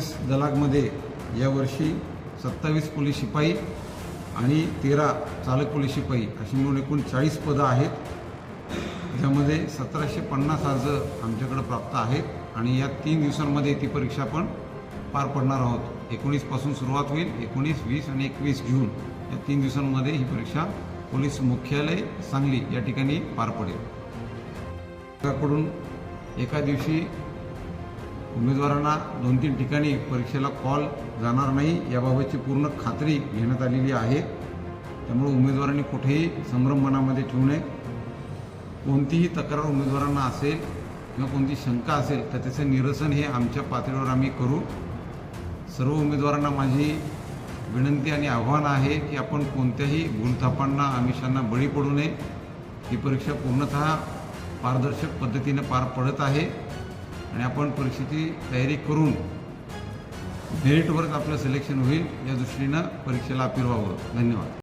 Police दलामध्ये यावर्षी 27 police शिपाई आणि 13 चालक पोलीस शिपाई अशी मिळून एकूण 40 पदं आहेत. ज्यामध्ये 1750 अर्ज आमच्याकडे प्राप्त आहेत आणि या 3 दिवसांमध्ये ती परीक्षा पण पार पडणार आहोत. 19 पासून सुरुवात होईल. 19, 20 आणि 21 जून या 3 दिवसांमध्ये ही परीक्षा पोलीस मुख्यालय सांगली या ठिकाणी पार पडेल. त्याकडून एका दिवशी उमेदवारांना 2-3 ठिकाणी परीक्षेला कॉल जाणार नाही याबाबतची पूर्ण खात्री घेण्यात आलेली आहे. त्यामुळे उमेदवारांनी कुठेही संभ्रम मनामध्ये ठेवू नये. कोणतीही तक्रार उमेदवारांना असेल किंवा कोणती शंका असेल तर त्याचं निरसन हे आमच्या पातळीवर आम्ही करू. सर्व उमेदवारांना माझी विनंती आणि आव्हान आहे की आपण कोणत्याही भूलथापांना आमिषांना बळी पडू नये. ही परीक्षा पूर्णतः पारदर्शक पद्धतीने पार पडत आहे आणि आपण परीक्षेची तयारी करून मेरिटवरच आपलं सिलेक्शन होईल या दृष्टीनं परीक्षेला अपील व्हावं. धन्यवाद.